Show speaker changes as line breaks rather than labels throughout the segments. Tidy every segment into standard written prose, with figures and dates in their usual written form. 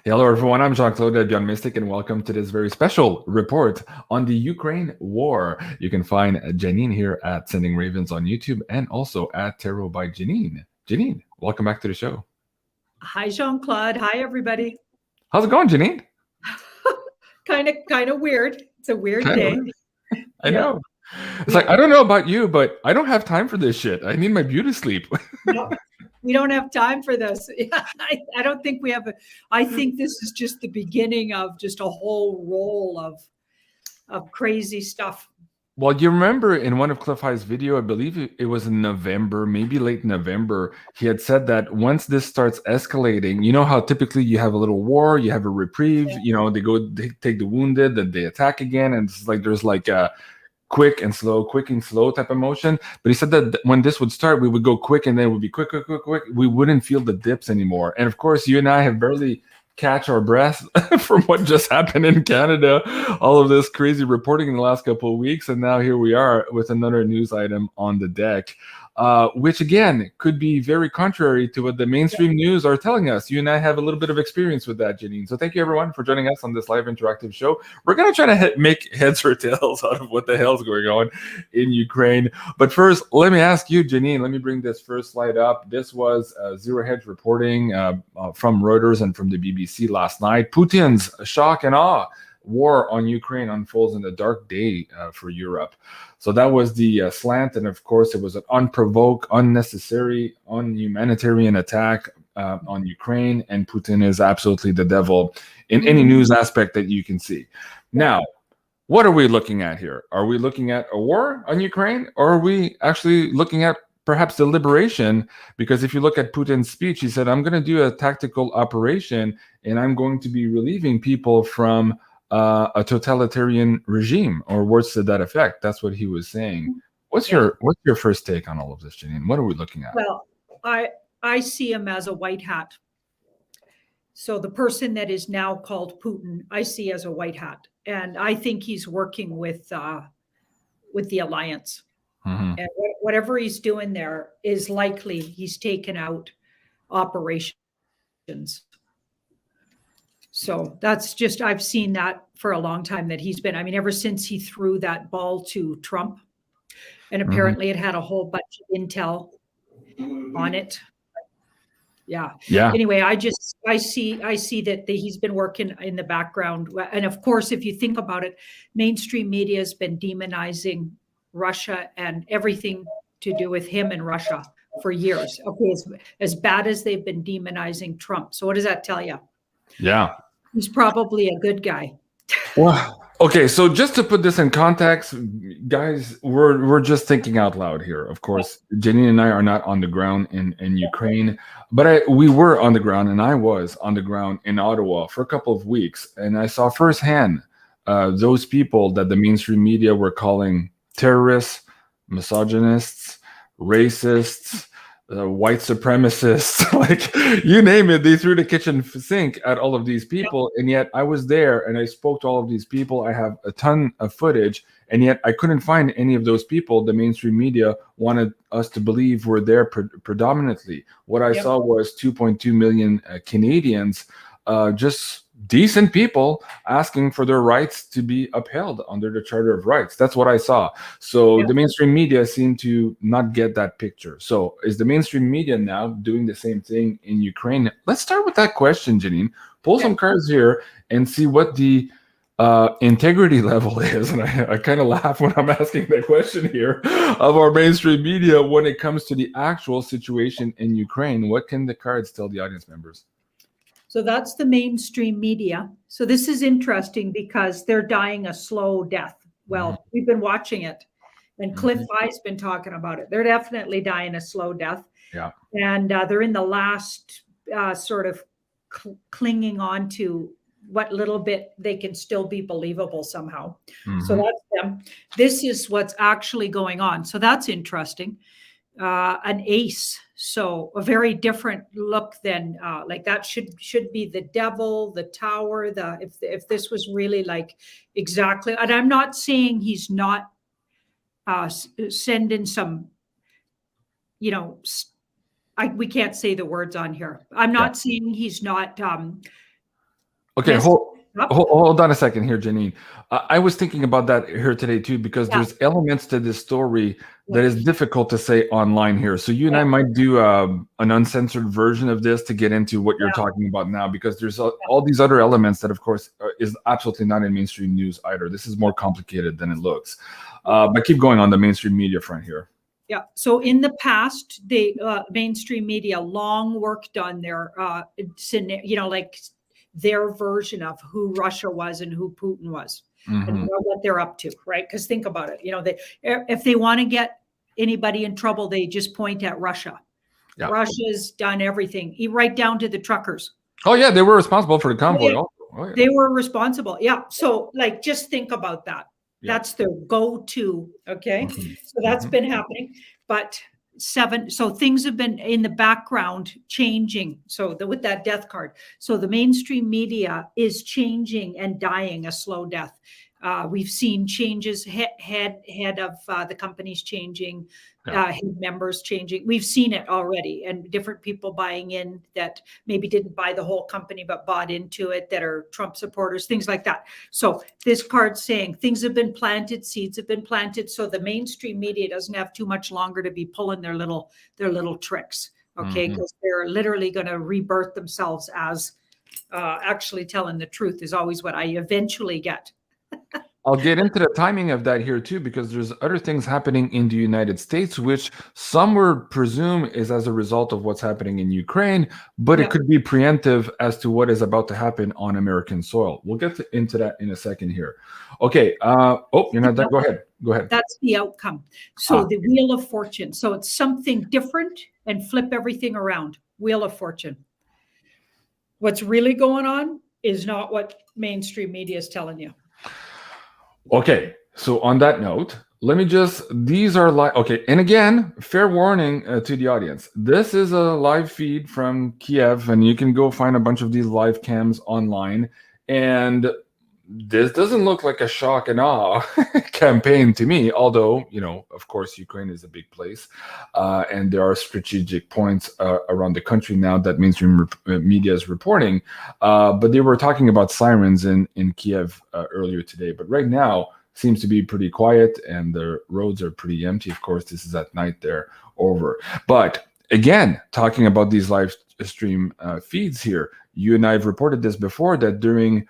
Hello, everyone. I'm Jean-Claude BeyondMystic, and welcome to this very special report on the Ukraine war. You can find Janine here at Sending Ravens on YouTube and also at Tarot by Janine. Janine, welcome back to the show.
Hi, Jean-Claude. Hi, everybody.
How's it going, Janine?
kind of weird. It's a weird day.
I know. It's like, I don't know about you, but I don't have time for this shit. I need my beauty sleep.
No, we don't have time for this. I don't think we have. I think this is just the beginning of just a whole roll of crazy stuff.
Well, you remember in one of Cliff High's video, I believe it was in November, maybe late November, he had said that once this starts escalating, you know how typically you have a little war, you have a reprieve, they take the wounded, then they attack again, and it's like there's like a quick and slow type of motion. But he said that when this would start, we would go quick, and then it would be quick. We wouldn't feel the dips anymore. And of course, you and I have barely catch our breath from what just happened in Canada, all of this crazy reporting in the last couple of weeks, and now here we are with another news item on the deck, which again could be very contrary to what the mainstream news are telling us. You and I have a little bit of experience with that, Janine. So thank you everyone for joining us on this live interactive show. We're going to try to make heads or tails out of what the hell's going on in Ukraine. But first, let me ask you, Janine, let me bring this first slide up. This was Zero Hedge reporting from Reuters and from the BBC last night. Putin's shock and awe war on Ukraine unfolds in a dark day for Europe. So that was the slant, and of course it was an unprovoked, unnecessary, unhumanitarian attack on Ukraine, and Putin is absolutely the devil in any news aspect that you can see. Now, what are we looking at here? Are we looking at a war on Ukraine, or are we actually looking at perhaps the liberation? Because if you look at Putin's speech, he said, I'm going to do a tactical operation, and I'm going to be relieving people from a totalitarian regime, or words to that effect. That's what he was saying. What's your first take on all of this, Janine? What are we looking at?
Well, I see him as a white hat. So the person that is now called Putin, I see as a white hat, and I think he's working with the alliance. And whatever he's doing there is likely he's taken out operations. So that's just, I've seen that for a long time, that he's been, I mean, ever since he threw that ball to Trump, and apparently it had a whole bunch of intel on it. Yeah. Anyway, I see that he's been working in the background. And of course, if you think about it, mainstream media has been demonizing Russia and everything to do with him and Russia for years. Okay, as bad as they've been demonizing Trump. So what does that tell you?
Yeah.
He's probably a good guy.
Well, okay, so just to put this in context, guys, we're just thinking out loud here. Of course, Janine and I are not on the ground in Ukraine, but we were on the ground, and I was on the ground in Ottawa for a couple of weeks, and I saw firsthand those people that the mainstream media were calling terrorists, misogynists, racists, white supremacists, like you name it, they threw the kitchen sink at all of these people. And yet I was there and I spoke to all of these people. I have a ton of footage, and yet I couldn't find any of those people the mainstream media wanted us to believe were there predominantly. What I saw was 2.2 million Canadians, just decent people asking for their rights to be upheld under the Charter of Rights. That's what I saw. So the mainstream media seemed to not get that picture. So is the mainstream media now doing the same thing in Ukraine? Let's start with that question, Janine. Pull some cards here and see what the integrity level is. And I kind of laugh when I'm asking that question here of our mainstream media when it comes to the actual situation in Ukraine. What can the cards tell the audience members?
So that's the mainstream media. So this is interesting because they're dying a slow death. Well, we've been watching it, and Cliff High's been talking about it. They're definitely dying a slow death.
Yeah.
And they're in the last sort of clinging on to what little bit they can still be believable somehow. So that's them. This is what's actually going on. So that's interesting. An ace. So a very different look than like that should be the devil, the tower, if this was really like exactly, and I'm not saying he's not sending some, we can't say the words on here. I'm not saying he's not
Okay,
Yes.
hold on a second here, Janine. I was thinking about that here today too, because
Yeah.
there's elements to this story that is difficult to say online here. So you and I might do an uncensored version of this to get into what you're talking about now, because there's all these other elements that, of course, is absolutely not in mainstream news either. This is more complicated than it looks. But keep going on the mainstream media front here.
Yeah. So in the past, the mainstream media long worked on their, like their version of who Russia was and who Putin was, and what they're up to, right? Because think about it, if they want to get anybody in trouble, they just point at Russia. Yeah. Russia's done everything, right down to the truckers.
Oh yeah, they were responsible for the convoy.
Yeah.
Also. Oh, yeah.
They were responsible. Yeah. So like, just think about that. Yeah. That's their go-to. Okay. So that's been happening. But so things have been in the background changing. So with that death card. So the mainstream media is changing and dying a slow death. We've seen changes, head of the companies changing, head members changing. We've seen it already, and different people buying in that maybe didn't buy the whole company, but bought into it, that are Trump supporters, things like that. So this card's saying things have been planted, seeds have been planted. So the mainstream media doesn't have too much longer to be pulling their little tricks. Okay. Because they're literally going to rebirth themselves as actually telling the truth is always what I eventually get.
I'll get into the timing of that here too, because there's other things happening in the United States, which some would presume is as a result of what's happening in Ukraine, but it could be preemptive as to what is about to happen on American soil. We'll get into that in a second here. Okay. You're not done. Go ahead.
That's the outcome. So the Wheel of Fortune. So it's something different and flip everything around. Wheel of Fortune. What's really going on is not what mainstream media is telling you.
Okay, so on that note, let me these are live. Okay, and again, fair warning to the audience. This is a live feed from Kiev, and you can go find a bunch of these live cams online. And this doesn't look like a shock and awe campaign to me, although, of course, Ukraine is a big place. And there are strategic points around the country now that mainstream media is reporting. But they were talking about sirens in Kiev earlier today. But right now seems to be pretty quiet, and the roads are pretty empty. Of course, this is at night there over. But again, talking about these live stream feeds here, you and I have reported this before, that during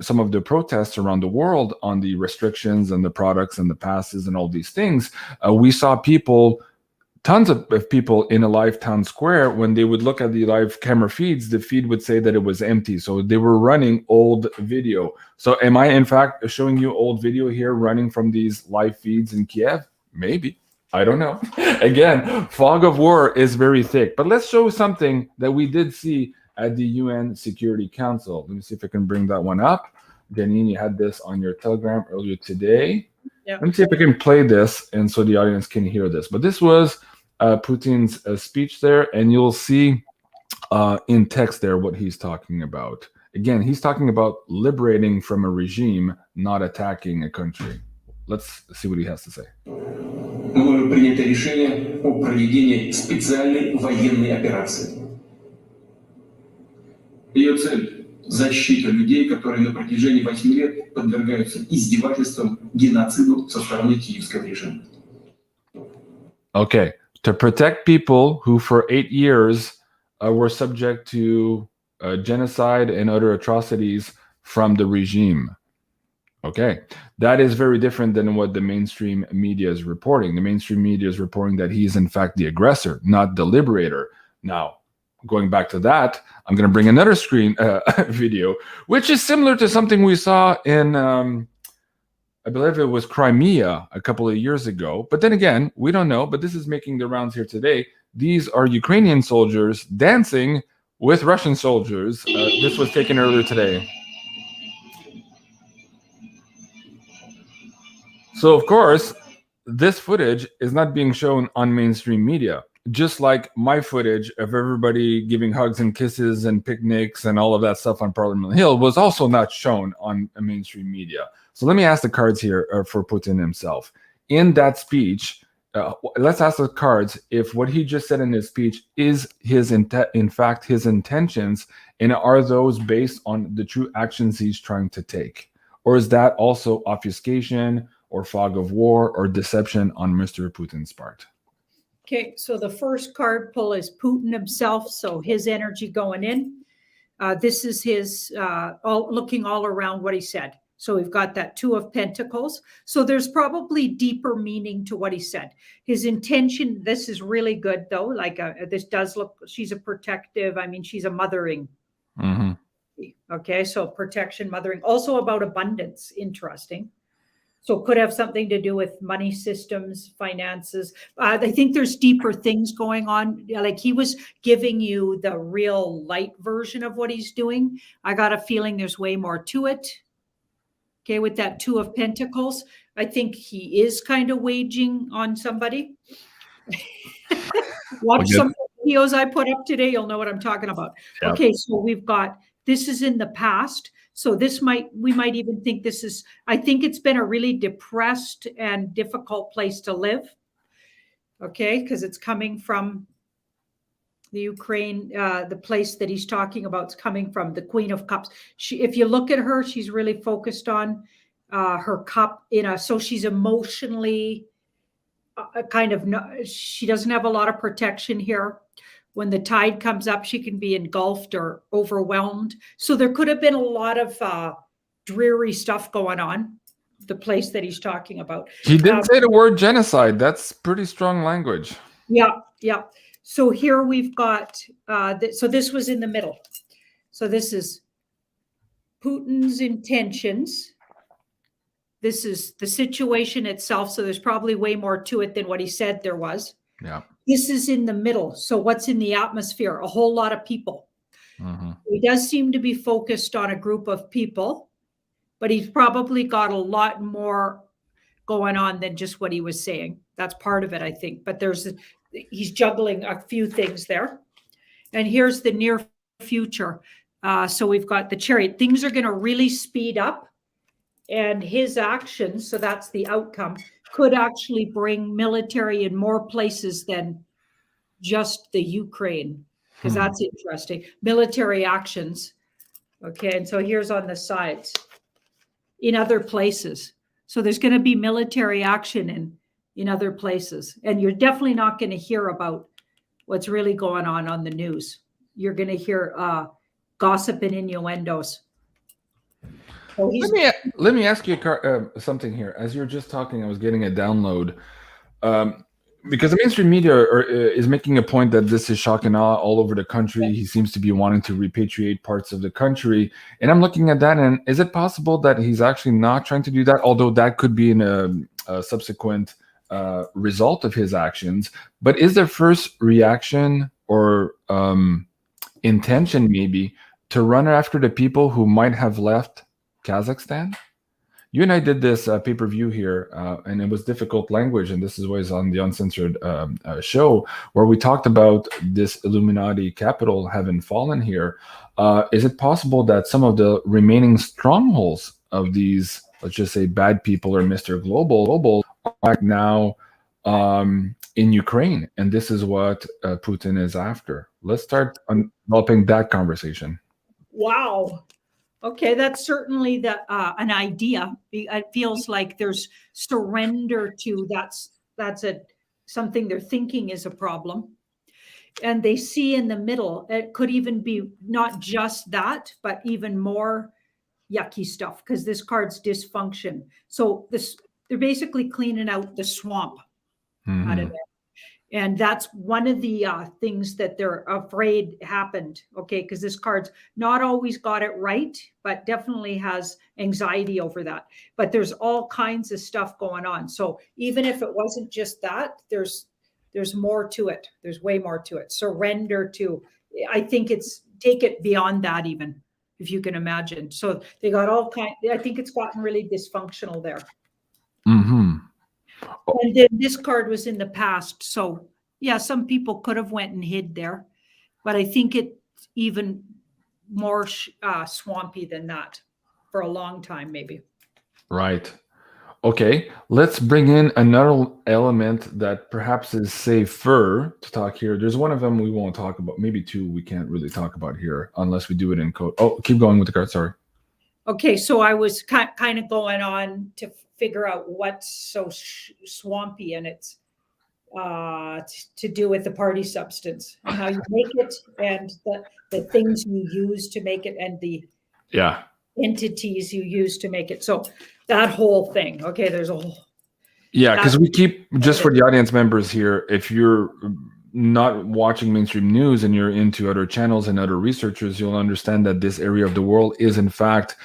some of the protests around the world on the restrictions and the products and the passes and all these things, we saw tons of people in a live town square. When they would look at the live camera feeds, the feed would say that it was empty. So they were running old video. So am I in fact showing you old video here running from these live feeds in Kiev? Maybe. I don't know. Again, fog of war is very thick. But let's show something that we did see at the UN Security Council. Let me see if I can bring that one up. Janine, you had this on your Telegram earlier today. Yeah. Let me see if I can play this, and so the audience can hear this. But this was Putin's speech there, and you'll see in text there what he's talking about. Again, he's talking about liberating from a regime, not attacking a country. Let's see what he has to say.
Мною принято решение о проведении специальной военной операции. Ее цель – защита людей, которые на протяжении 8 лет подвергаются издевательствам, геноциду со стороны киевского режима.
Okay, to protect people who for 8 years were subject to genocide and other atrocities from the regime. Okay, that is very different than what the mainstream media is reporting. The mainstream media is reporting that he's in fact the aggressor, not the liberator. Now, going back to that, I'm going to bring another screen video, which is similar to something we saw in, I believe it was Crimea a couple of years ago. But then again, we don't know, but this is making the rounds here today. These are Ukrainian soldiers dancing with Russian soldiers. This was taken earlier today. So, of course, this footage is not being shown on mainstream media. Just like my footage of everybody giving hugs and kisses and picnics and all of that stuff on Parliament Hill was also not shown on mainstream media. So let me ask the cards here for Putin himself. In that speech, let's ask the cards if what he just said in his speech is his in fact his intentions, and are those based on the true actions he's trying to take, or is that also obfuscation or fog of war or deception on Mr. Putin's part?
Okay, so the first card pull is Putin himself, so his energy going in. This is his looking all around what he said. So we've got that Two of Pentacles. So there's probably deeper meaning to what he said. His intention, this is really good though. Like this does look, she's a protective, I mean, she's a mothering.
Mm-hmm.
Okay, so protection, mothering, also about abundance, interesting. So could have something to do with money systems, finances. I think there's deeper things going on. Like he was giving you the real light version of what he's doing. I got a feeling there's way more to it. Okay, with that Two of Pentacles, I think he is kind of waging on somebody. Watch some videos I put up today. You'll know what I'm talking about. Yep. Okay, so we've got, this is in the past. So we might even think this is, I think it's been a really depressed and difficult place to live. Okay, because it's coming from the Ukraine, the place that he's talking about is coming from the Queen of Cups. If you look at her, she's really focused on her cup, so she's emotionally she doesn't have a lot of protection here. When the tide comes up, she can be engulfed or overwhelmed. So there could have been a lot of dreary stuff going on, the place that he's talking about.
He didn't say the word genocide. That's pretty strong language.
Yeah, yeah. So here we've got, so this was in the middle. So this is Putin's intentions. This is the situation itself. So there's probably way more to it than what he said there was.
Yeah.
This is in the middle. So what's in the atmosphere? A whole lot of people. Mm-hmm. He does seem to be focused on a group of people, but he's probably got a lot more going on than just what he was saying. That's part of it, I think. But he's juggling a few things there. And here's the near future. So we've got the Chariot. Things are going to really speed up. And his actions, so that's the outcome, could actually bring military in more places than just the Ukraine, because that's interesting. Military actions. Okay, and so here's on the sides. In other places. So there's going to be military action in other places. And you're definitely not going to hear about what's really going on the news. You're going to hear gossip and innuendos. So
let me ask you something here. As you're just talking, I was getting a download. Because the mainstream media is making a point that this is shock and awe all over the country. He seems to be wanting to repatriate parts of the country. And I'm looking at that, and is it possible that he's actually not trying to do that? Although that could be in a subsequent result of his actions. But is their first reaction or intention maybe to run after the people who might have left Kazakhstan? You and I did this pay-per-view here, and it was difficult language, and this was on the Uncensored show, where we talked about this Illuminati capital having fallen here. Is it possible that some of the remaining strongholds of these, let's just say, bad people or Mr. Global are now in Ukraine, and this is what Putin is after? Let's start developing that conversation.
Wow. Okay, that's certainly an idea. It feels like there's surrender to that's something they're thinking is a problem. And they see in the middle, it could even be not just that, but even more yucky stuff, because this card's dysfunction. So they're basically cleaning out the swamp out of there. And that's one of the things that they're afraid happened, okay? Because this card's not always got it right, but definitely has anxiety over that. But there's all kinds of stuff going on. So even if it wasn't just that, there's more to it. There's way more to it. Surrender to, I think take it beyond that even, if you can imagine. So they got all kinds, I think it's gotten really dysfunctional there.
Mm-hmm.
And then this card was in the past. So yeah, some people could have went and hid there, but I think it's even more swampy than that for a long time, maybe.
Right. Okay, let's bring in another element that perhaps is safer to talk here. There's one of them we won't talk about, maybe two we can't really talk about here unless we do it in code. Oh, keep going with the card, sorry.
Okay, so I was kind of going on to figure out what's so swampy and it's to do with the party substance and how you make it and the things you use to make it and the entities you use to make it. So that whole thing, okay, there's a whole...
Yeah, because we keep, just for the audience members here, if you're not watching mainstream news and you're into other channels and other researchers, you'll understand that this area of the world is in fact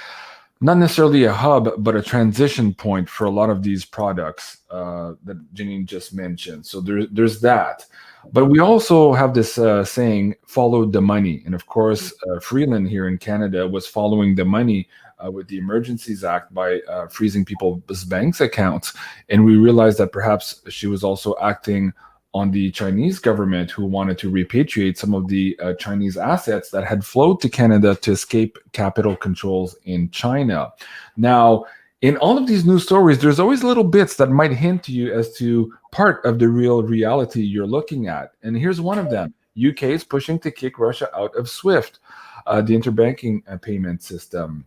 not necessarily a hub, but a transition point for a lot of these products that Janine just mentioned. So there's that. But we also have this saying, follow the money. And of course, Freeland here in Canada was following the money with the Emergencies Act by freezing people's banks accounts. And we realized that perhaps she was also acting on the Chinese government, who wanted to repatriate some of the Chinese assets that had flowed to Canada to escape capital controls in China. Now, in all of these news stories, there's always little bits that might hint to you as to part of the real reality you're looking at. And here's one of them. UK is pushing to kick Russia out of SWIFT, the interbanking payment system.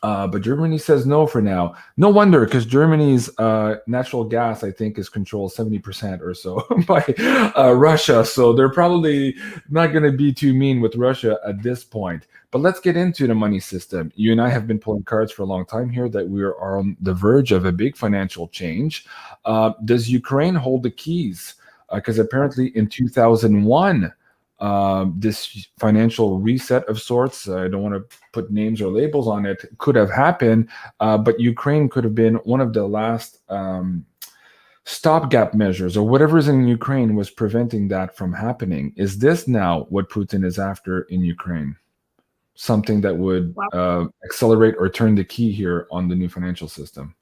But Germany says no for now. No wonder, because Germany's natural gas, I think, is controlled 70% or so by Russia. So they're probably not going to be too mean with Russia at this point. But let's get into the money system. You and I have been pulling cards for a long time here that we are on the verge of a big financial change. Does Ukraine hold the keys? Because apparently in 2001, this financial reset of sorts, I don't want to put names or labels on it, could have happened, but Ukraine could have been one of the last stopgap measures, or whatever is in Ukraine was preventing that from happening. Is this now what Putin is after in Ukraine? Something that would accelerate or turn the key here on the new financial system?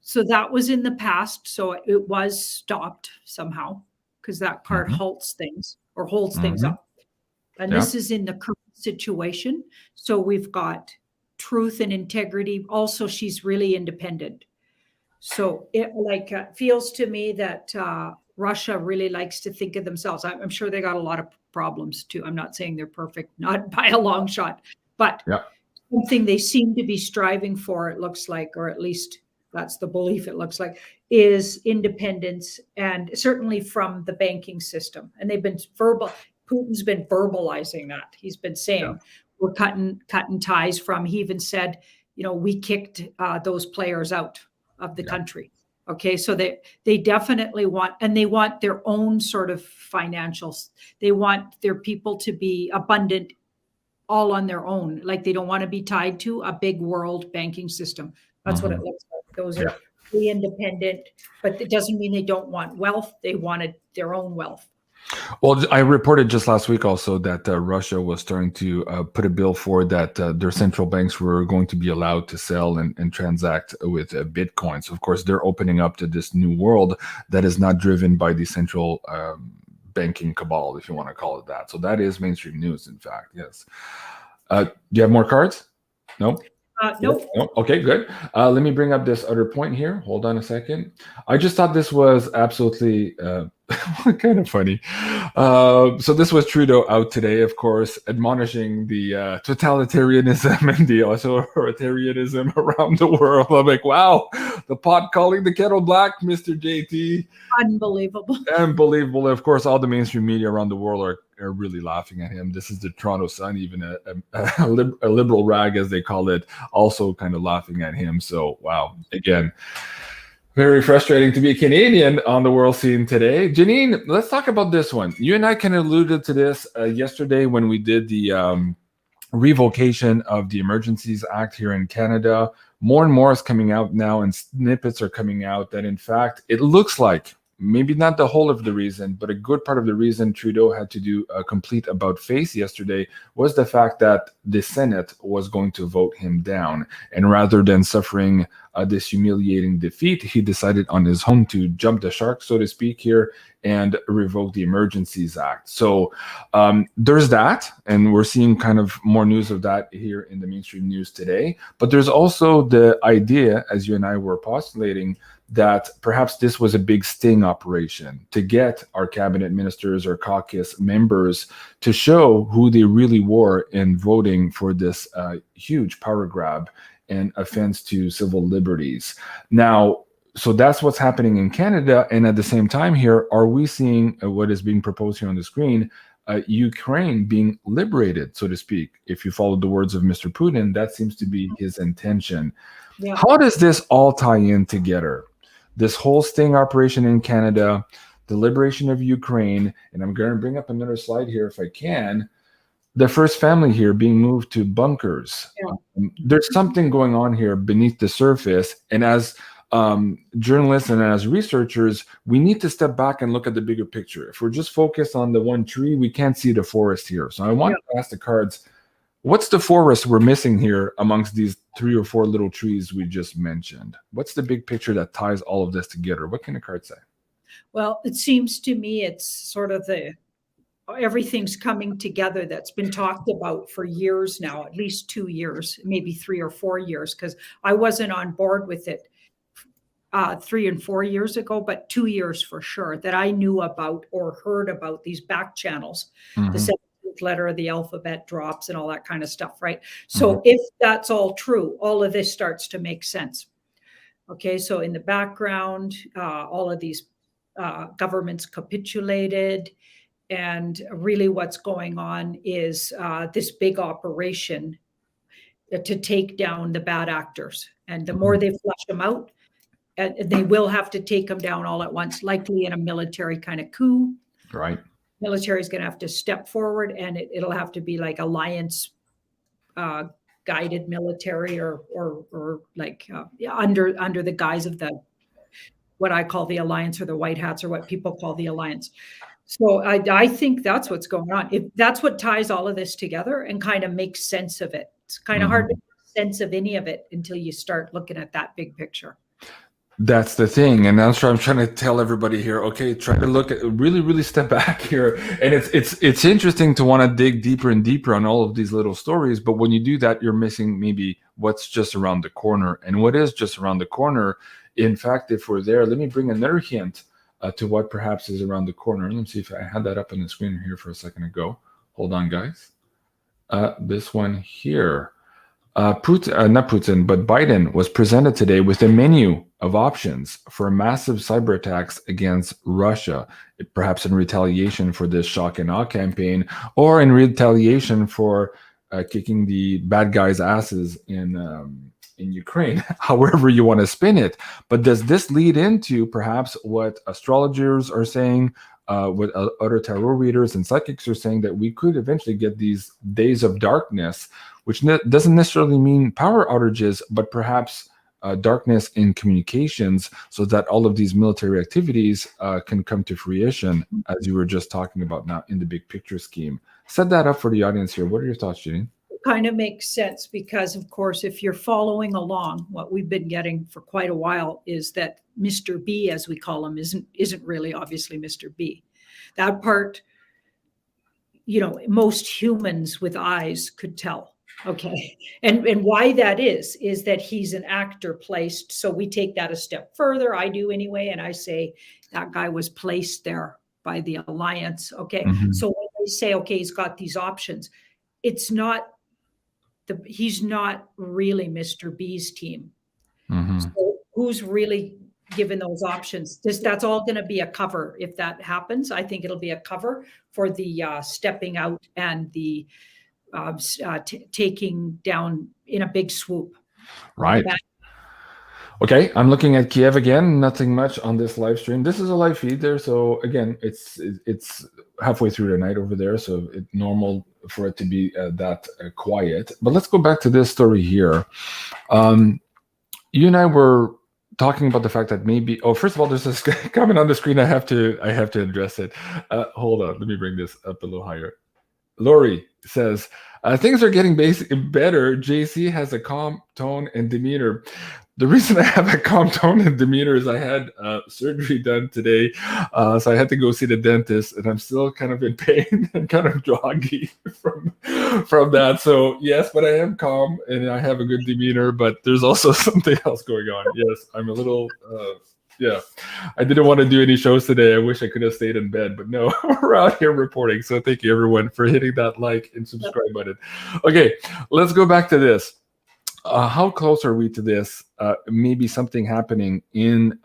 So that was in the past, so it was stopped somehow, because that part halts things or holds things up. And this is in the current situation. So we've got truth and integrity. Also, she's really independent. So it feels to me that Russia really likes to think of themselves. I'm sure they got a lot of problems too. I'm not saying they're perfect, not by a long shot, but something they seem to be striving for, it looks like, or at least that's the belief it looks like, is independence, and certainly from the banking system. And they've been Putin's been verbalizing that. He's been saying, we're cutting ties from, he even said, we kicked those players out of the country. Okay, so they definitely want, and they want their own sort of financials. They want their people to be abundant all on their own. Like they don't want to be tied to a big world banking system. That's what it looks like. Those are really independent, but it doesn't mean they don't want wealth. They wanted their own wealth.
Well, I reported just last week also that Russia was starting to put a bill forward that their central banks were going to be allowed to sell and transact with Bitcoin. So, of course, they're opening up to this new world that is not driven by the central banking cabal, if you want to call it that. So that is mainstream news, in fact, yes. Do you have more cards? No?
Nope.
No? Okay, good. Let me bring up this other point here. Hold on a second. I just thought this was absolutely kind of funny. So this was Trudeau out today, of course, admonishing the totalitarianism and the authoritarianism around the world. I'm like, wow, the pot calling the kettle black, Mr. JT.
Unbelievable.
Unbelievable. Of course, all the mainstream media around the world are really laughing at him. This is the Toronto Sun, even a liberal rag, as they call it, also kind of laughing at him. So, wow, again, very frustrating to be a Canadian on the world scene today. Janine, let's talk about this one. You and I kind of alluded to this yesterday when we did the revocation of the Emergencies Act here in Canada. More and more is coming out now, and snippets are coming out that, in fact, it looks like, maybe not the whole of the reason, but a good part of the reason Trudeau had to do a complete about-face yesterday was the fact that the Senate was going to vote him down. And rather than suffering this humiliating defeat, he decided on his own to jump the shark, so to speak, here and revoke the Emergencies Act. So there's that, and we're seeing kind of more news of that here in the mainstream news today. But there's also the idea, as you and I were postulating, that perhaps this was a big sting operation to get our cabinet ministers or caucus members to show who they really were in voting for this huge power grab and offense to civil liberties. Now, so that's what's happening in Canada. And at the same time here, are we seeing what is being proposed here on the screen, Ukraine being liberated, so to speak? If you follow the words of Mr. Putin, that seems to be his intention. Yeah. How does this all tie in together? This whole sting operation in Canada, the liberation of Ukraine, and I'm going to bring up another slide here if I can. The first family here being moved to bunkers. Yeah. There's something going on here beneath the surface. And as journalists and as researchers, we need to step back and look at the bigger picture. If we're just focused on the one tree, we can't see the forest here. So I want to ask the cards, what's the forest we're missing here amongst these 3 or 4 little trees we just mentioned? What's the big picture that ties all of this together? What can the card say?
Well, it seems to me it's sort of everything's coming together that's been talked about for years now, at least 2 years, maybe 3 or 4 years, because I wasn't on board with it 3 and 4 years ago, but 2 years for sure, that I knew about or heard about these back channels, the 17th letter of the alphabet drops and all that kind of stuff, right? So if that's all true, all of this starts to make sense. Okay, so in the background, all of these governments capitulated, and really what's going on is this big operation to take down the bad actors. And the more they flush them out, they will have to take them down all at once, likely in a military kind of coup.
Right.
Military is going to have to step forward, and it'll have to be like alliance guided military or like under the guise of what I call the alliance, or the white hats, or what people call the alliance. So I think that's what's going on. If that's what ties all of this together and kind of makes sense of it. It's kind of hard to make sense of any of it until you start looking at that big picture.
That's the thing, and that's what I'm trying to tell everybody here. Okay, try to look at really step back here, and it's interesting to want to dig deeper and deeper on all of these little stories. But when you do that, you're missing maybe what's just around the corner, and what is just around the corner. In fact, if we're there, let me bring another hint to what perhaps is around the corner. Let me see if I had that up on the screen here for a second ago. Hold on, guys. This one here. Not Putin, but Biden was presented today with a menu of options for massive cyber attacks against Russia, perhaps in retaliation for this shock and awe campaign, or in retaliation for kicking the bad guys' asses in Ukraine, however you want to spin it. But does this lead into perhaps what astrologers are saying, what other tarot readers and psychics are saying, that we could eventually get these days of darkness, which doesn't necessarily mean power outages, but perhaps darkness in communications, so that all of these military activities can come to fruition, as you were just talking about now in the big picture scheme. Set that up for the audience here. What are your thoughts, Janine?
Kind of makes sense, because of course, if you're following along, what we've been getting for quite a while is that Mr. B, as we call him, isn't really obviously Mr. B. That part, most humans with eyes could tell. Okay, and why that is that he's an actor placed. So we take that a step further. I do anyway, and I say that guy was placed there by the alliance. Okay, so when they say, okay, he's got these options, it's not. He's not really Mr. B's team. So who's really given those options? That's all going to be a cover. If that happens, I think it'll be a cover for the stepping out and the taking down in a big swoop.
Right. Okay, I'm looking at Kiev again. Nothing much on this live stream. This is a live feed there, so again, it's halfway through the night over there, so it's normal for it to be that quiet. But let's go back to this story here. You and I were talking about the fact that maybe. Oh, first of all, there's this comment on the screen. I have to address it. Hold on, let me bring this up a little higher. Lori says, things are getting better. JC has a calm tone and demeanor. The reason I have a calm tone and demeanor is I had surgery done today, so I had to go see the dentist, and I'm still kind of in pain and kind of groggy from that. So yes, but I am calm and I have a good demeanor, but there's also something else going on. Yes, I'm a little yeah. I didn't want to do any shows today. I wish I could have stayed in bed, but no, we're out here reporting. So thank you everyone for hitting that like and subscribe button. Okay, let's go back to this. How close are we to this? Maybe something happening in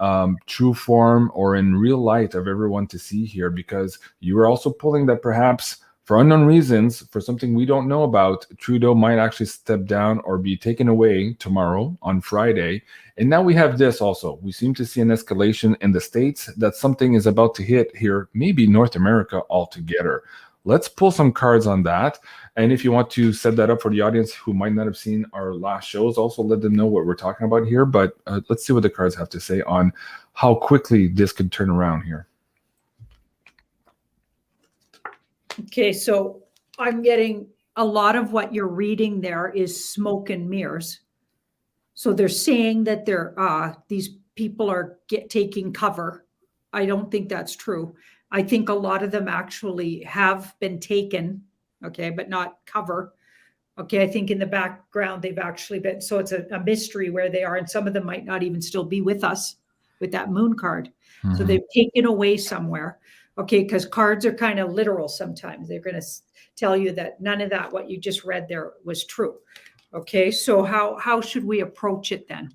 true form or in real light of everyone to see here, because you are also pulling that perhaps for unknown reasons, for something we don't know about, Trudeau might actually step down or be taken away tomorrow on Friday. And now we have this also. We seem to see an escalation in the States that something is about to hit here, maybe North America altogether. Let's pull some cards on that. And if you want to set that up for the audience who might not have seen our last shows, also let them know what we're talking about here. But let's see what the cards have to say on how quickly this could turn around here.
Okay, so I'm getting a lot of what you're reading there is smoke and mirrors. So they're saying that these people are taking cover. I don't think that's true. I think a lot of them actually have been taken, okay, but not cover. Okay, I think in the background they've actually been, so it's a mystery where they are, and some of them might not even still be with us with that moon card. So they've taken away somewhere. Okay, because cards are kind of literal sometimes. They're going to tell you that none of that, what you just read there, was true. Okay, so how should we approach it then?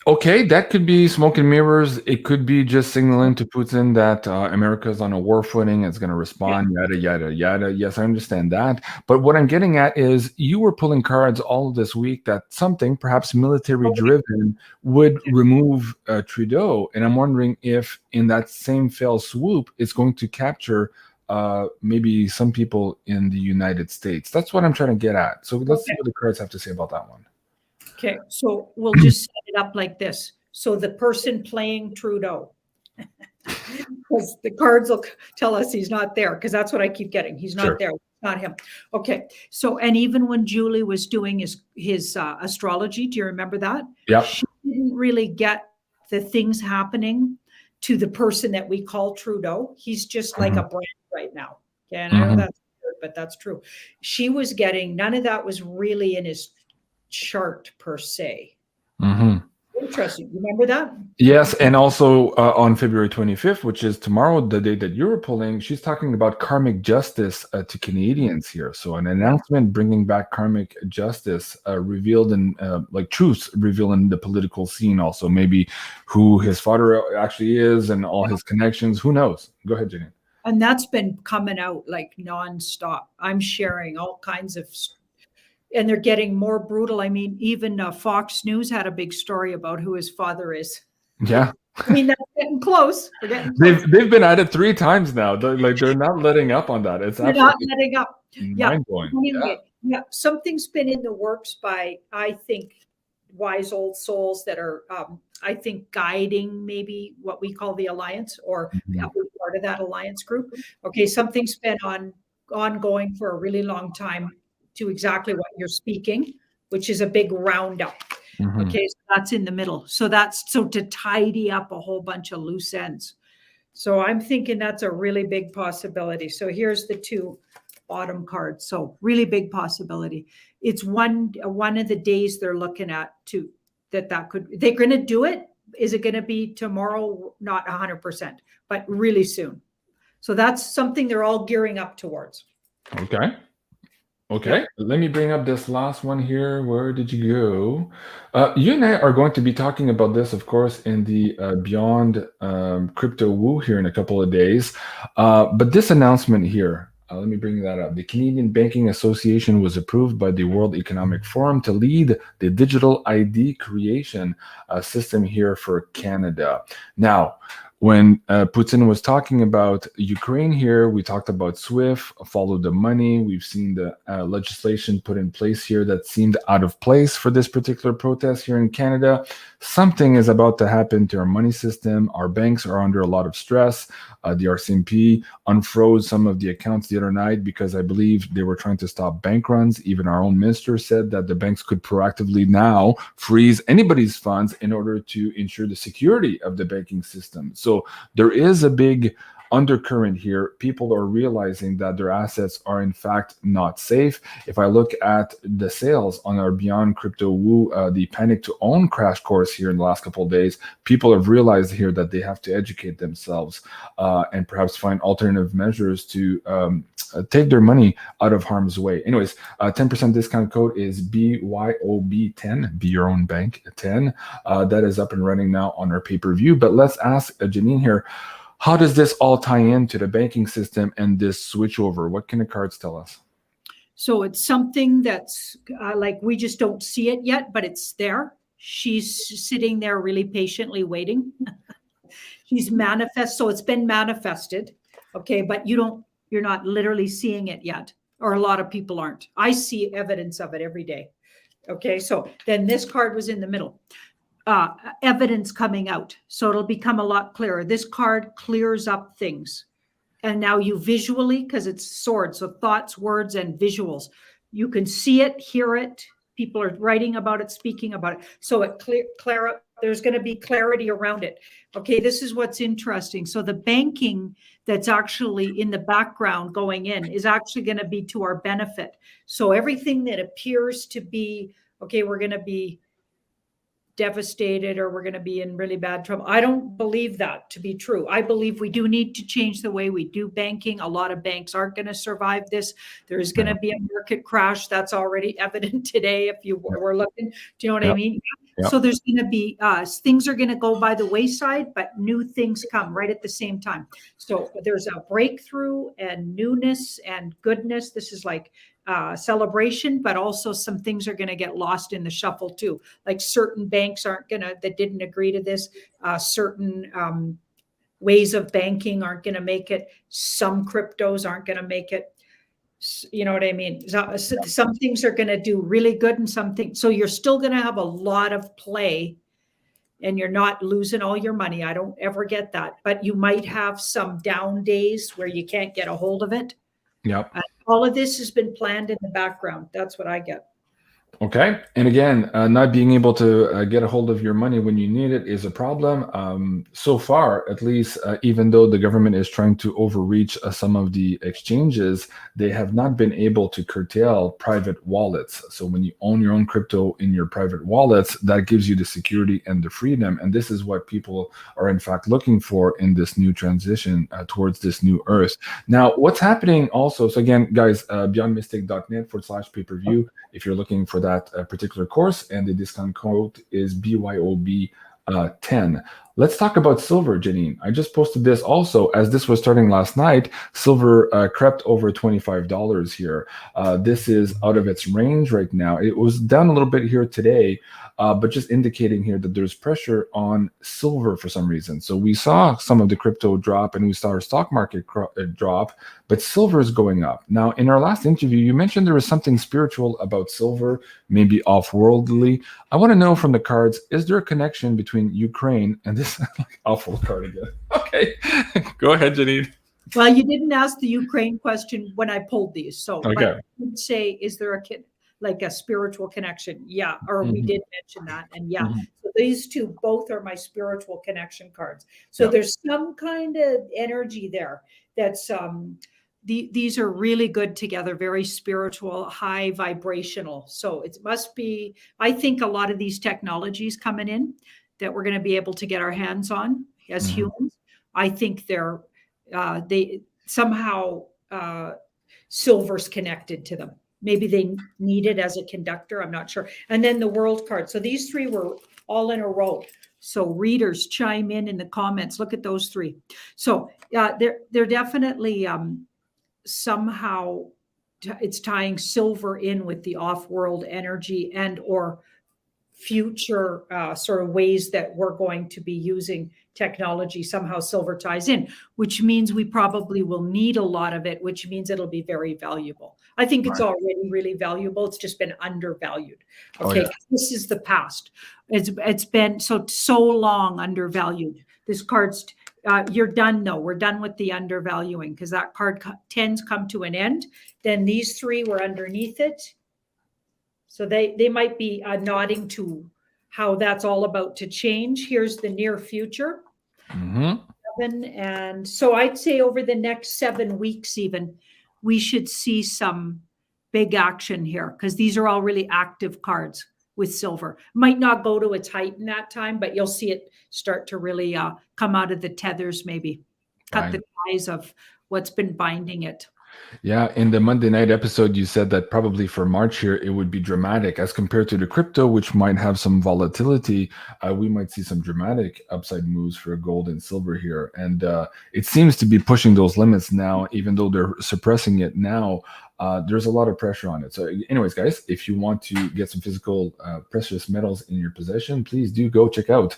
Okay, that could be smoke and mirrors. It could be just signaling to Putin that America's on a war footing. It's going to respond, yada, yada, yada. Yes, I understand that. But what I'm getting at is you were pulling cards all this week that something, perhaps military-driven, would remove Trudeau. And I'm wondering if in that same fell swoop, it's going to capture maybe some people in the United States. That's what I'm trying to get at. So let's see what the cards have to say about that one.
Okay, so we'll just set it up like this. So the person playing Trudeau, because the cards will tell us he's not there, because that's what I keep getting. He's not there, not him. Okay, so and even when Julie was doing his astrology, do you remember that?
Yeah.
She didn't really get the things happening to the person that we call Trudeau. He's just like a brand right now. Okay, and I know that's weird, but that's true. She was getting, none of that was really in his chart per se. Interesting. Remember that?
Yes, and also on February 25th, which is tomorrow, the day that you were pulling, she's talking about karmic justice to Canadians here. So an announcement bringing back karmic justice revealed in like truths revealed in the political scene. Also, maybe who his father actually is and all his connections. Who knows? Go ahead, Janine.
And that's been coming out like nonstop. I'm sharing all kinds of. And they're getting more brutal. I mean, even Fox News had a big story about who his father is.
Yeah.
I mean, that's getting close.
They've been at it 3 times now. They're not letting up on that. It's
not letting up.
Mind-blowing.
Yeah. Something's been in the works by, I think, wise old souls that are, I think, guiding maybe what we call the alliance, or part of that alliance group. Okay, something's been ongoing for a really long time, to exactly what you're speaking, which is a big roundup. Okay, so that's in the middle. So that's to tidy up a whole bunch of loose ends. So I'm thinking that's a really big possibility. So here's the 2 bottom cards. So really big possibility. It's one of the days they're looking at to that could, they're going to do it. Is it going to be tomorrow? Not 100%, but really soon. So that's something they're all gearing up towards.
Okay, let me bring up this last one here. Where did you go? You and I are going to be talking about this, of course, in the Beyond Crypto Woo here in a couple of days. But this announcement here, let me bring that up. The Canadian Banking Association was approved by the World Economic Forum to lead the digital ID creation system here for Canada. Now, when Putin was talking about Ukraine here, we talked about SWIFT, follow the money. We've seen the legislation put in place here that seemed out of place for this particular protest here in Canada. Something is about to happen to our money system. Our banks are under a lot of stress. The RCMP unfroze some of the accounts the other night because I believe they were trying to stop bank runs. Even our own minister said that the banks could proactively now freeze anybody's funds in order to ensure the security of the banking system. So there is a big undercurrent here. People are realizing that their assets are in fact not safe. If I look at the sales on our Beyond Crypto Woo, the Panic to Own crash course here in the last couple of days, people have realized here that they have to educate themselves and perhaps find alternative measures to take their money out of harm's way. Anyways, 10% discount code is BYOB10, Be Your Own Bank 10. That is up and running now on our pay-per-view. But let's ask Janine here, how does this all tie into the banking system and this switchover? What can the cards tell us?
So it's something that's like we just don't see it yet, but it's there. She's sitting there really patiently waiting. She's so it's been manifested. Okay, but you're not literally seeing it yet, or a lot of people aren't. I see evidence of it every day. Okay, so then this card was in the middle. Evidence coming out. So it'll become a lot clearer. This card clears up things. And now you visually, because it's swords, so thoughts, words, and visuals. You can see it, hear it. People are writing about it, speaking about it. So it there's going to be clarity around it. Okay, this is what's interesting. So the banking that's actually in the background going in is actually going to be to our benefit. So everything that appears to be, okay, we're going to be devastated or we're going to be in really bad trouble. I don't believe that to be true. I believe we do need to change the way we do banking. A lot of banks aren't going to survive this. There's going to be a market crash. That's already evident today if you were looking. Do you know what I mean? Yep. So there's going to be things are going to go by the wayside, but new things come right at the same time. So there's a breakthrough and newness and goodness. This is like celebration, but also some things are going to get lost in the shuffle too. Like certain banks that didn't agree to this. Certain ways of banking aren't going to make it. Some cryptos aren't going to make it. You know what I mean? Some things are going to do really good and some things. So you're still going to have a lot of play and you're not losing all your money. I don't ever get that, but you might have some down days where you can't get a hold of it.
Yep.
All of this has been planned in the background. That's what I get.
Okay. And again, not being able to get a hold of your money when you need it is a problem. So far, at least, even though the government is trying to overreach some of the exchanges, they have not been able to curtail private wallets. So when you own your own crypto in your private wallets, that gives you the security and the freedom. And this is what people are in fact looking for in this new transition towards this new earth. Now, what's happening also, so again, guys, beyondmystic.net/pay-per-view, if you're looking for that particular course, and the discount code is BYOB 10. Let's talk about silver, Janine. I just posted this also as this was starting last night. Silver crept over $25 here. This is out of its range right now. It was down a little bit here today, but just indicating here that there's pressure on silver for some reason. So we saw some of the crypto drop and we saw our stock market drop, but silver is going up. Now, in our last interview, you mentioned there was something spiritual about silver, maybe off-worldly. I want to know from the cards, is there a connection between Ukraine and this awful card again? Okay, go ahead, Janine.
Well, you didn't ask the Ukraine question when I pulled these. So
okay.
But I would say, is there a spiritual connection? Yeah, or we did mention that. And yeah, so these two both are my spiritual connection cards. So there's some kind of energy there that's these are really good together, very spiritual, high vibrational. So it must be, I think a lot of these technologies coming in that we're going to be able to get our hands on as humans, I think they somehow silver's connected to them. Maybe they need it as a conductor. I'm not sure. And then the world card. So these three were all in a row. So readers chime in the comments. Look at those three. So they're definitely somehow it's tying silver in with the off-world energy and or future sort of ways that we're going to be using technology. Somehow silver ties in, which means we probably will need a lot of it, which means it'll be very valuable. I think it's already really valuable. It's just been undervalued. Okay, this is the past. It's been so long undervalued. This card's you're done though. We're done with the undervaluing because that card 10's come to an end. Then these three were underneath it. So they might be nodding to how that's all about to change. Here's the near future. And so I'd say over the next 7 weeks even, we should see some big action here because these are all really active cards with silver. Might not go to its height in that time, but you'll see it start to really come out of the tethers, maybe cut the ties of what's been binding it.
Yeah, in the Monday night episode, you said that probably for March here, it would be dramatic as compared to the crypto, which might have some volatility. We might see some dramatic upside moves for gold and silver here. And it seems to be pushing those limits now, even though they're suppressing it now. There's a lot of pressure on it. So anyways, guys, if you want to get some physical precious metals in your possession, please do go check out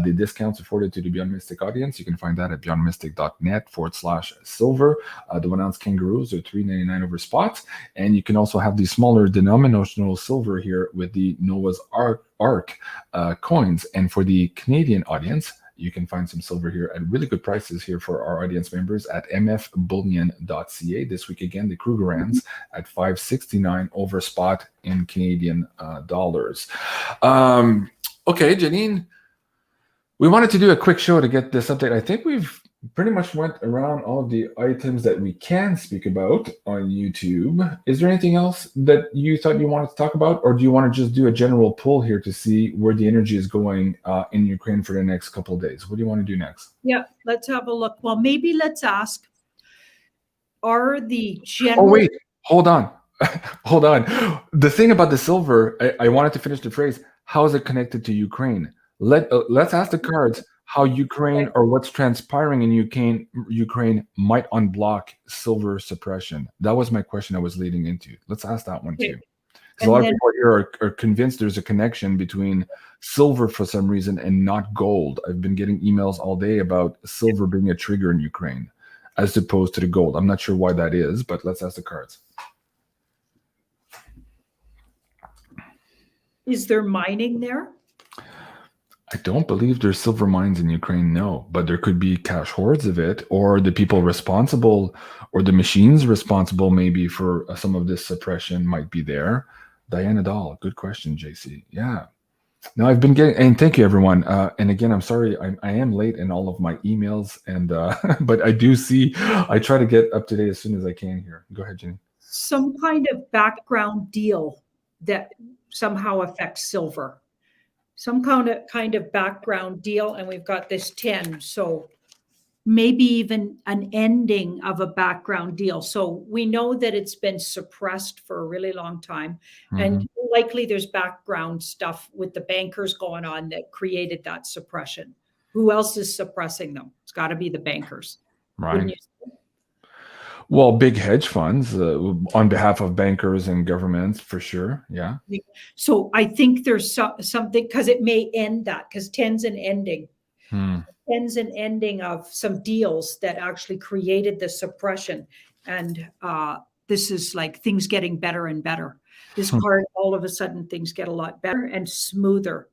the discounts afforded to the Beyond Mystic audience. You can find that at beyondmystic.net/silver. The 1 ounce kangaroos are $3.99 over spot. And you can also have the smaller denominational silver here with the Noah's Ark coins. And for the Canadian audience, you can find some silver here at really good prices here for our audience members at mfbullion.ca. This week again, the Krugerrands at $5.69 over spot in Canadian dollars. Okay, Janine, we wanted to do a quick show to get this update. I think we've pretty much went around all of the items that we can speak about on YouTube. Is there anything else that you thought you wanted to talk about, or do you want to just do a general pull here to see where the energy is going in Ukraine for the next couple of days? What do you want to do next?
Yeah, let's have a look. Well, maybe let's ask, are the general...
Oh, wait, hold on. Hold on. The thing about the silver, I wanted to finish the phrase, how is it connected to Ukraine? Let's ask the cards how Ukraine or what's transpiring in Ukraine might unblock silver suppression. That was my question I was leading into. Let's ask that one too. Because a lot of people here are convinced there's a connection between silver for some reason and not gold. I've been getting emails all day about silver being a trigger in Ukraine as opposed to the gold. I'm not sure why that is, but let's ask the cards.
Is there mining there?
I don't believe there's silver mines in Ukraine, no. But there could be cache hoards of it, or the people responsible, or the machines responsible maybe for some of this suppression might be there. Diana Dahl, good question, JC. Yeah. Now I've been getting, and thank you everyone. And again, I'm sorry, I am late in all of my emails, and but I do see, I try to get up to date as soon as I can here. Go ahead, Jenny.
Some kind of background deal that somehow affects silver. Some kind of background deal, and we've got this 10. So maybe even an ending of a background deal. So we know that it's been suppressed for a really long time, and likely there's background stuff with the bankers going on that created that suppression. Who else is suppressing them? It's got to be the bankers.
Right. Well, big hedge funds on behalf of bankers and governments, for sure. Yeah.
So I think there's something, because it may end that, because 10's an ending. 10's an ending of some deals that actually created the suppression. And this is like things getting better and better. This card, all of a sudden, things get a lot better and smoother.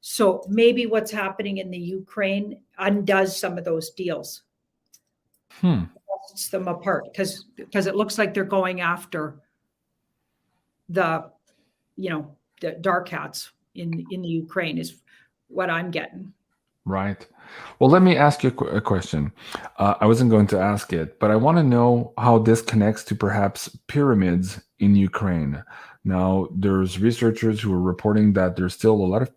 So maybe what's happening in the Ukraine undoes some of those deals. Them apart because it looks like they're going after the dark hats in the Ukraine is what I'm getting.
Right. Well, let me ask you a question. I wasn't going to ask it, but I want to know how this connects to perhaps pyramids in Ukraine. Now, there's researchers who are reporting that there's still a lot of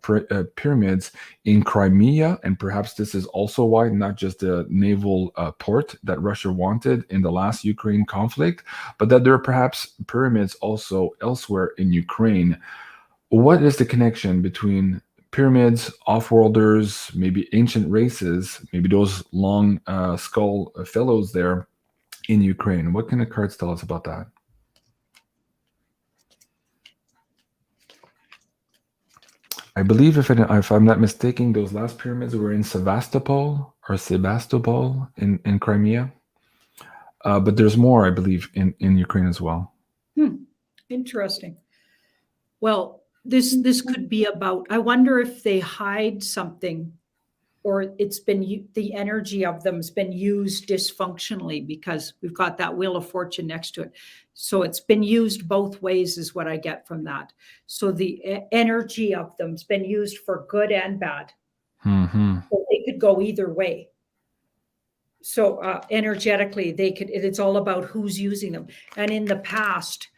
pyramids in Crimea, and perhaps this is also why, not just a naval port that Russia wanted in the last Ukraine conflict, but that there are perhaps pyramids also elsewhere in Ukraine. What is the connection between pyramids, off-worlders, maybe ancient races, maybe those long skull fellows there in Ukraine? What can the cards tell us about that? I believe, if I'm not mistaken, those last pyramids were in Sevastopol in Crimea. But there's more, I believe, in Ukraine as well.
Interesting. Well, this could be about, I wonder if they hide something, or it's been, the energy of them has been used dysfunctionally, because we've got that Wheel of Fortune next to it. So it's been used both ways is what I get from that. So the energy of them's been used for good and bad. So they could go either way. So energetically, it's all about who's using them. And in the past,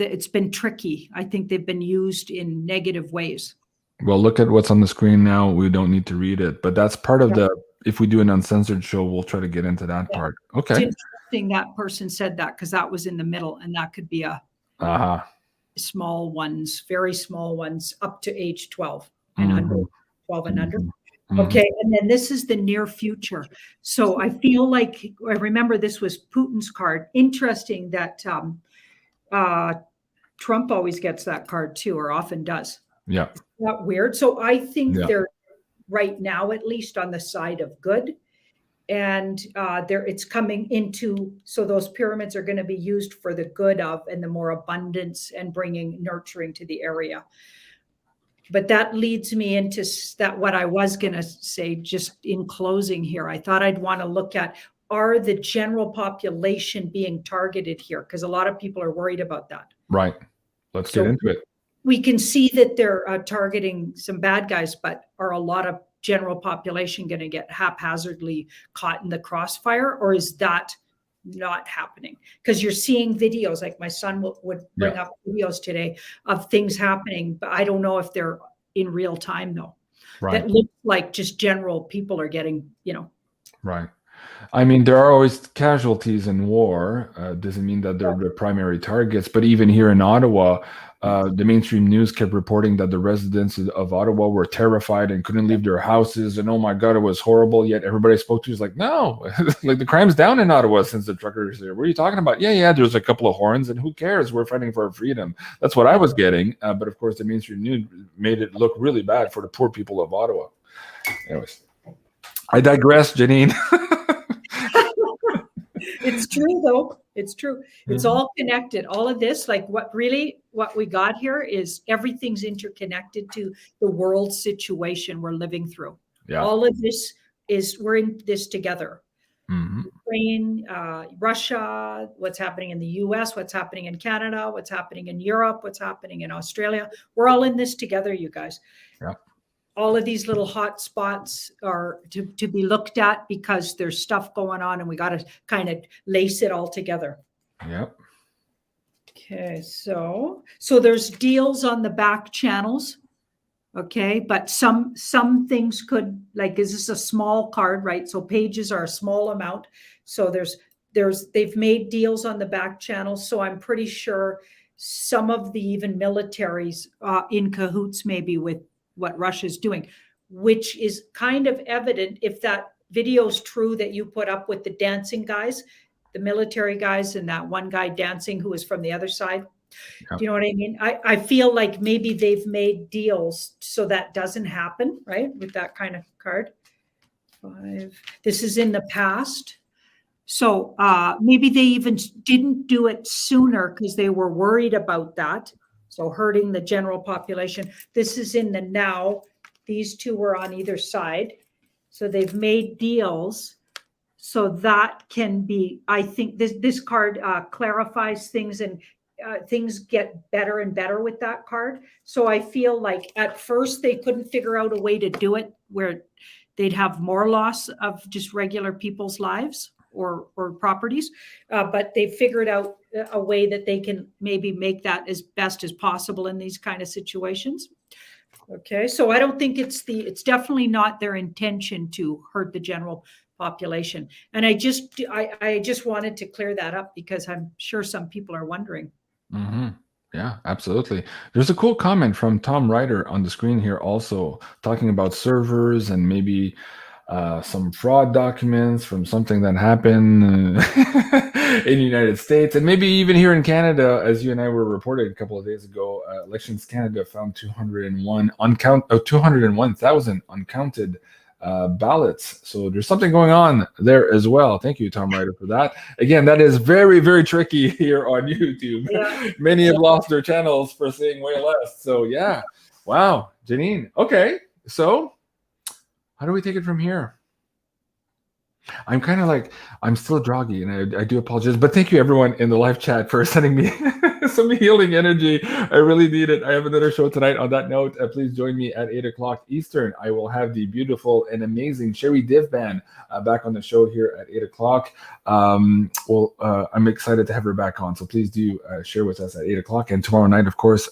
it's been tricky. I think they've been used in negative ways.
Well, look at what's on the screen now. We don't need to read it, but that's part of the, if we do an uncensored show, we'll try to get into that part. Okay.
It's interesting that person said that, because that was in the middle, and that could be a small ones, very small ones, up to age 12 and under 12 and under. Okay. And then this is the near future. So I feel like, I remember this was Putin's card. Interesting that Trump always gets that card too, or often does.
Yeah.
Isn't that weird? So I think they're right now, at least, on the side of good. And it's coming into, so those pyramids are going to be used for the good of, and the more abundance and bringing nurturing to the area. But that leads me into what I was going to say just in closing here. I thought I'd want to look at, are the general population being targeted here? Because a lot of people are worried about that.
Right. Let's get into it.
We can see that they're targeting some bad guys, but are a lot of general population going to get haphazardly caught in the crossfire, or is that not happening? Because you're seeing videos, like my son would bring up videos today of things happening, but I don't know if they're in real time though. Right. That looks like just general people are getting,
Right. I mean, there are always casualties in war. Doesn't mean that they're the primary targets. But even here in Ottawa, the mainstream news kept reporting that the residents of Ottawa were terrified and couldn't leave their houses. And oh my God, it was horrible. Yet everybody I spoke to was like, no, like the crime's down in Ottawa since the truckers there. What are you talking about? Yeah, there's a couple of horns, and who cares? We're fighting for our freedom. That's what I was getting. But of course, the mainstream news made it look really bad for the poor people of Ottawa. Anyways, I digress, Janine.
It's true, though. It's true. It's all connected. All of this, like what we got here is everything's interconnected to the world situation we're living through. Yeah. All of this we're in this together. Ukraine, Russia, what's happening in the US, what's happening in Canada, what's happening in Europe, what's happening in Australia. We're all in this together, you guys. Yeah. All of these little hot spots are to be looked at, because there's stuff going on, and we got to kind of lace it all together.
Yep.
Okay, so there's deals on the back channels. Okay, but some things could, like, is this a small card, right? So pages are a small amount. So they've made deals on the back channels. So I'm pretty sure some of the even militaries in cahoots maybe with what Russia's doing, which is kind of evident if that video is true that you put up with the dancing guys, the military guys, and that one guy dancing who was from the other side. Yep. Do you know what I mean? I feel like maybe they've made deals so that doesn't happen, right? With that kind of card. 5. This is in the past. So maybe they even didn't do it sooner because they were worried about that. So hurting the general population. This is in the now. These two were on either side. So they've made deals. So that can be, I think this card clarifies things, and things get better and better with that card. So I feel like at first they couldn't figure out a way to do it where they'd have more loss of just regular people's lives or properties, but they figured out a way that they can maybe make that as best as possible in these kind of situations. Okay, so I don't think it's definitely not their intention to hurt the general population. And I just wanted to clear that up, because I'm sure some people are wondering.
Yeah, absolutely. There's a cool comment from Tom Ryder on the screen here also, talking about servers and maybe some fraud documents from something that happened in the United States, and maybe even here in Canada, as you and I were reported a couple of days ago. Elections Canada found 201,000 uncounted ballots. So there's something going on there as well. Thank you, Tom Ryder, for that. Again, that is very, very tricky here on YouTube.
Yeah.
Many have lost their channels for saying way less. So yeah, wow, Janine. Okay, so how do we take it from here? I'm kind of like, I'm still groggy, and I do apologize, but thank you everyone in the live chat for sending me some healing energy. I really need it. I have another show tonight. On that note, please join me at 8 o'clock Eastern. I will have the beautiful and amazing Sherry Divban back on the show here at 8 o'clock. I'm excited to have her back on, so please do share with us at 8 o'clock. And tomorrow night, of course,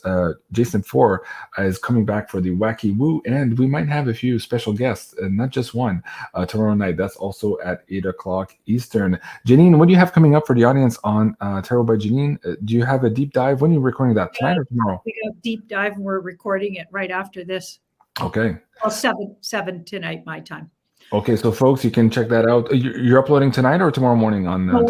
Jason 4 is coming back for the Wacky Woo, and we might have a few special guests, and not just one, tomorrow night. That's also at 8 o'clock Eastern. Janine, what do you have coming up for the audience on Tarot by Janine? Do you have a deep dive? When are you recording that, tonight or tomorrow?
We have deep dive, and we're recording it right after this.
Okay.
Well, 7 tonight, my time.
Okay, so folks, you can check that out. You're uploading tonight or tomorrow morning on?
No,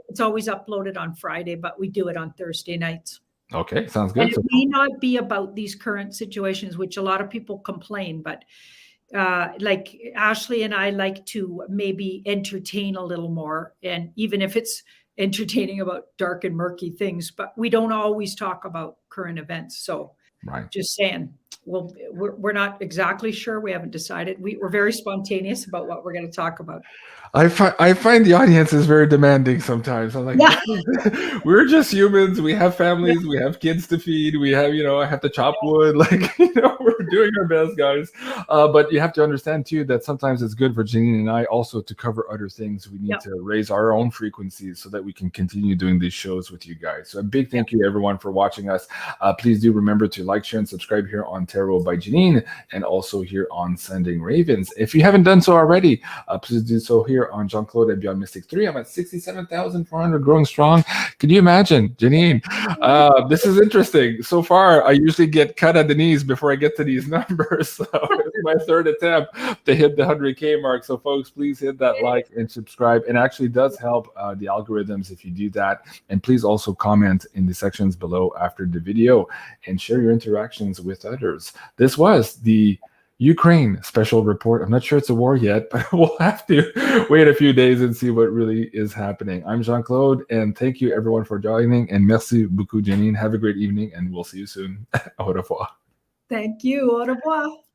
it's always uploaded on Friday, but we do it on Thursday nights.
Okay, sounds good.
And it may not be about these current situations, which a lot of people complain, but like Ashley and I like to maybe entertain a little more, and even if it's entertaining about dark and murky things, but we don't always talk about current events. So
right.
Just saying, well, we're not exactly sure. We haven't decided. We're very spontaneous about what we're going to talk about.
I find the audience is very demanding sometimes. I'm like, yeah. We're just humans. We have families. Yeah. We have kids to feed. We have, I have to chop wood. Like, we're doing our best, guys. But you have to understand, too, that sometimes it's good for Janine and I also to cover other things. We need to raise our own frequencies so that we can continue doing these shows with you guys. So a big thank you, everyone, for watching us. Please do remember to like, share, and subscribe here on Tarot by Janine, and also here on Sending Ravens. If you haven't done so already, please do so here on Jean-Claude at BeyondMystic 3. I'm at 67,400, growing strong. Can you imagine, Janine? This is interesting. So far, I usually get cut at the knees before I get to these numbers. So it's my third attempt to hit the 100K mark. So folks, please hit that like and subscribe. It actually does help the algorithms if you do that. And please also comment in the sections below after the video and share your interactions with others. This was the Ukraine special report. I'm not sure it's a war yet, but we'll have to wait a few days and see what really is happening. I'm Jean-Claude, and thank you everyone for joining, and merci beaucoup, Janine. Have a great evening, and we'll see you soon. Au revoir.
Thank you. Au revoir.